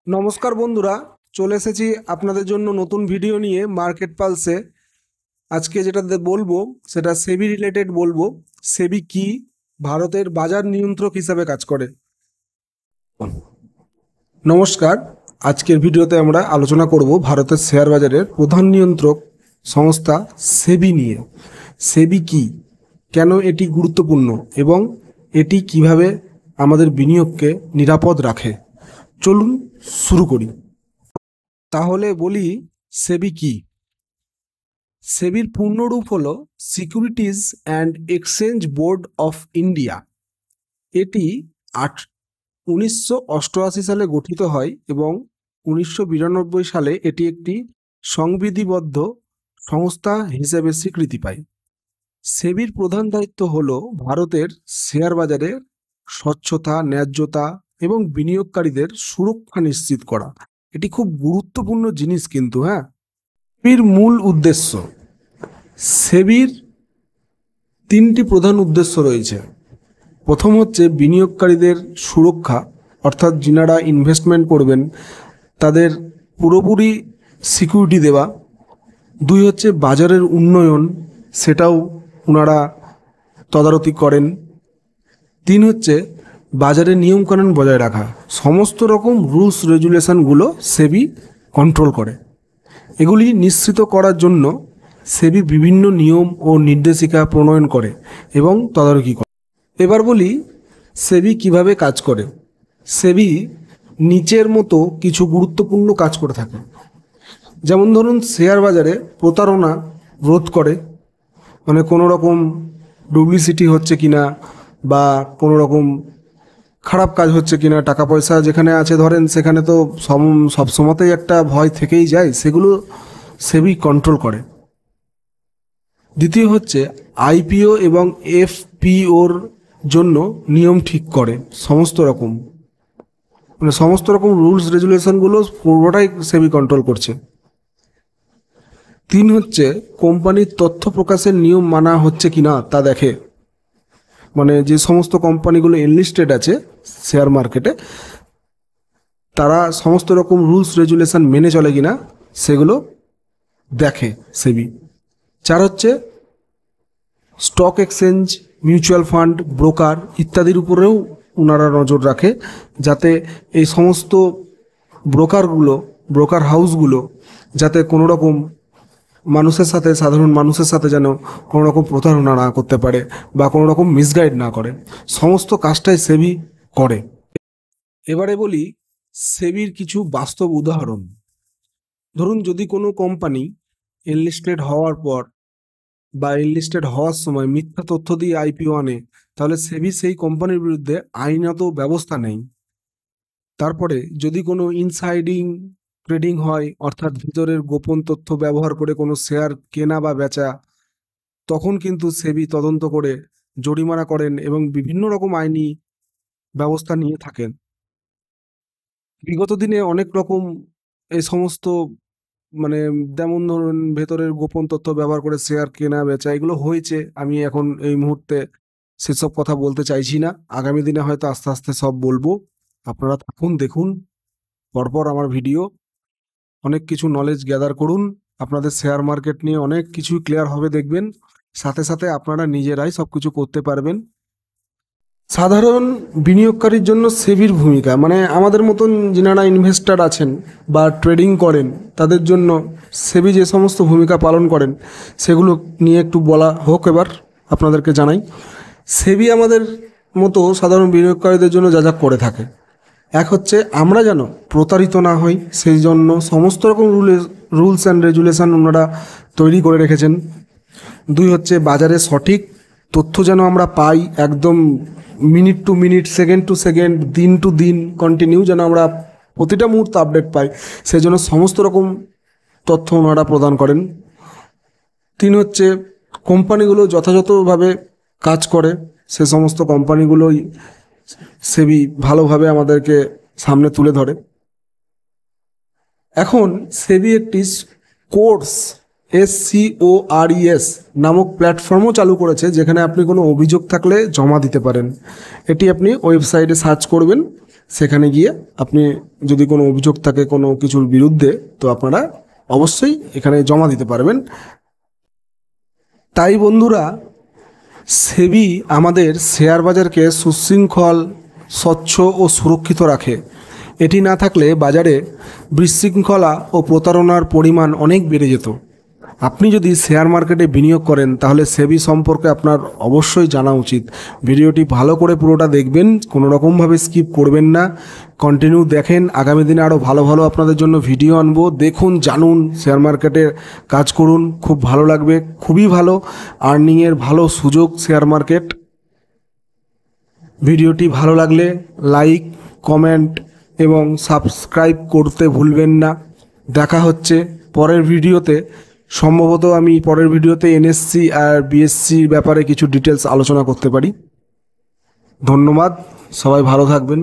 নমস্কার বন্ধুরা, চলে এসেছি আপনাদের জন্য নতুন ভিডিও নিয়ে মার্কেট পালসে। আজকে যেটা বলবো সেটা সেবি রিলেটেড বলবো। সেবি কি, ভারতের বাজার নিয়ন্ত্রক হিসাবে কাজ করে। নমস্কার, আজকের ভিডিওতে আমরা আলোচনা করব ভারতের শেয়ার বাজারের প্রধান নিয়ন্ত্রক সংস্থা সেবি নিয়ে। সেবি কি, কেন এটি গুরুত্বপূর্ণ এবং এটি কিভাবে আমাদের বিনিয়োগকে নিরাপদ রাখে। চলুন শুরু করি। তাহলে বলি সেবি কি। সেবির পূর্ণরূপ হল securities and exchange board of India. এটি 1988 সালে গঠিত হয় এবং 1992 সালে এটি একটি সংবিধিবদ্ধ সংস্থা হিসেবে স্বীকৃতি পায়। সেবির প্রধান দায়িত্ব হল ভারতের শেয়ার বাজারে স্বচ্ছতা, ন্যায্যতা এবং বিনিয়োগকারীদের সুরক্ষা নিশ্চিত করা। এটি খুব গুরুত্বপূর্ণ জিনিস কিন্তু। সেবির মূল উদ্দেশ্য, সেবির তিনটি প্রধান উদ্দেশ্য রয়েছে। প্রথম হচ্ছে বিনিয়োগকারীদের সুরক্ষা, অর্থাৎ যিনারা ইনভেস্টমেন্ট করবেন তাদের পুরোপুরি সিকিউরিটি দেওয়া। দুই হচ্ছে বাজারের উন্নয়ন, সেটাও ওনারা তদারকি করেন। তিন হচ্ছে বাজারে নিয়মকানুন বজায় রাখা। সমস্ত রকম রুলস রেগুলেশনগুলো সেবি কন্ট্রোল করে। এগুলি নিশ্চিত করার জন্য সেবি বিভিন্ন নিয়ম ও নির্দেশিকা প্রণয়ন করে এবং তদারকি করে। এবার বলি সেবি কিভাবে কাজ করে। সেবি নিচের মতো কিছু গুরুত্বপূর্ণ কাজ করে থাকে। যেমন ধরুন, শেয়ার বাজারে প্রতারণা রোধ করে, মানে কোনো রকম ডুপ্লিসিটি হচ্ছে কিনা বা কোনো রকম খারাপ কাজ হচ্ছে কিনা, টাকা পয়সা যেখানে আছে ধরেন সেখানে তো সব সময়তেই একটা ভয় থেকেই যায়, সেগুলো সেবি কন্ট্রোল করে। দ্বিতীয় হচ্ছে আইপিও এবং এফপিওর জন্য নিয়ম ঠিক করে। সমস্ত রকম রুলস রেগুলেশনগুলো পুরোটাই সেবি কন্ট্রোল করছে। তিন হচ্ছে কোম্পানির তথ্য প্রকাশের নিয়ম মানা হচ্ছে কিনা তা দেখে। মানে যে সমস্ত কোম্পানিগুলো এনলিস্টেড আছে শেয়ার মার্কেটে, তারা সমস্ত রকম রুলস রেগুলেশন মেনে চলে কিনা সেগুলো দেখে সেবি। চার হচ্ছে stock exchange, mutual fund, broker ইত্যাদির উপরেও ওনারা নজর রাখে, যাতে এই সমস্ত ব্রোকার হাউসগুলো যাতে কোনো রকম সাধারণ মানুষের সাথে যেন কোনো রকম প্রতারণা না করতে পারে বা কোনো রকম মিসগাইড না করে। সমস্ত কাজটাই সেবি করে। এবারে বলি সেবির কিছু বাস্তব উদাহরণ। ধরুন, যদি কোনো কোম্পানি এনলিস্টেড হওয়ার পর বা এনলিস্টেড হওয়ার সময় মিথ্যা তথ্য দিয়ে আইপিও আনে, তাহলে সেবি সেই কোম্পানির বিরুদ্ধে আইনত ব্যবস্থা নেয়। তারপরে যদি কোনো ইনসাইডিং ট্রেডিং হয়, অর্থাৎ ভিতরের গোপন তথ্য ব্যবহার করে কোনো শেয়ার কেনা বা বেচা, তখন কিন্তু সেবি তদন্ত করে জরিমানা করেন এবং বিভিন্ন রকম আইনি ব্যবস্থা নিয়ে থাকেন। বিগত দিনে অনেক রকম এই সমস্ত যেমন ধরুন ভেতরের গোপন তথ্য ব্যবহার করে শেয়ার কেনা বেচা এগুলো হয়েছে। আমি এখন এই মুহূর্তে সেসব কথা বলতে চাইছি না, আগামী দিনে হয়তো আস্তে আস্তে সব বলবো। আপনারা থাকুন, দেখুন পরপর আমার ভিডিও, অনেক কিছু নলেজ গ্যাদার করুন। আপনাদের শেয়ার মার্কেট নিয়ে অনেক কিছুই ক্লিয়ার হবে দেখবেন। সাথে সাথে আপনারা নিজেরাই সব কিছু করতে পারবেন। সাধারণ বিনিয়োগকারীর জন্য সেবির ভূমিকা, আমাদের মতন যিনারা ইনভেস্টার আছেন বা ট্রেডিং করেন তাদের জন্য সেবি যে সমস্ত ভূমিকা পালন করেন সেগুলো নিয়ে একটু বলা হোক। এবার আপনাদেরকে জানাই, সেবি আমাদের মতো সাধারণ বিনিয়োগকারীদের জন্য যা যা করে থাকে। এক হচ্ছে আমরা যেন প্রতারিত না হই, সেই জন্য সমস্ত রকম রুলস অ্যান্ড রেগুলেশন ওনারা তৈরি করে রেখেছেন। দুই হচ্ছে বাজারে সঠিক তথ্য যেন আমরা পাই, একদম minute to minute, second to second, দিন টু দিন কন্টিনিউ যেন আমরা প্রতিটা মুহূর্তে আপডেট পাই, সেই জন্য সমস্ত রকম তথ্য ওনারা প্রদান করেন। তিন হচ্ছে কোম্পানিগুলো যথাযথভাবে কাজ করে, সে সমস্ত কোম্পানিগুলোই সেবি ভালোভাবে আমাদেরকে সামনে তুলে ধরে। এখন সেবি একটি কোর্স SCORES নামক প্ল্যাটফর্মও চালু করেছে, যেখানে আপনি কোনো অভিযোগ থাকলে জমা দিতে পারেন। এটি আপনি ওয়েবসাইটে সার্চ করবেন, সেখানে গিয়ে আপনি যদি কোনো অভিযোগ থাকে কোনো কিছুর বিরুদ্ধে, তো আপনারা অবশ্যই এখানে জমা দিতে পারবেন। তাই বন্ধুরা, সেবি আমাদের শেয়ার বাজারকে সুশৃঙ্খল, স্বচ্ছ ও সুরক্ষিত রাখে। এটি না থাকলে বাজারে বিশৃঙ্খলা ও প্রতারণার পরিমাণ অনেক বেড়ে যেত। আপনি যদি শেয়ার মার্কেটে বিনিয়োগ করেন তাহলে সেবি সম্পর্কে আপনার অবশ্যই জানা উচিত। ভিডিওটি ভালো করে পুরোটা দেখবেন, কোনো রকমভাবে স্কিপ করবেন না, কন্টিনিউ দেখেন। আগামী দিনে আরও ভালো ভালো আপনাদের জন্য ভিডিও আনবো। দেখুন, জানুন, শেয়ার মার্কেটে কাজ করুন, খুব ভালো লাগবে, খুবই ভালো আর্নিংয়ের ভালো সুযোগ শেয়ার মার্কেট। ভিডিওটি ভালো লাগলে লাইক, কমেন্ট এবং সাবস্ক্রাইব করতে ভুলবেন না। দেখা হচ্ছে পরের ভিডিওতে। সম্ভবত আমি পরের ভিডিওতে এনএসসি আর বিএসসির ব্যাপারে কিছু ডিটেলস আলোচনা করতে পারি। ধন্যবাদ, সবাই ভালো থাকবেন।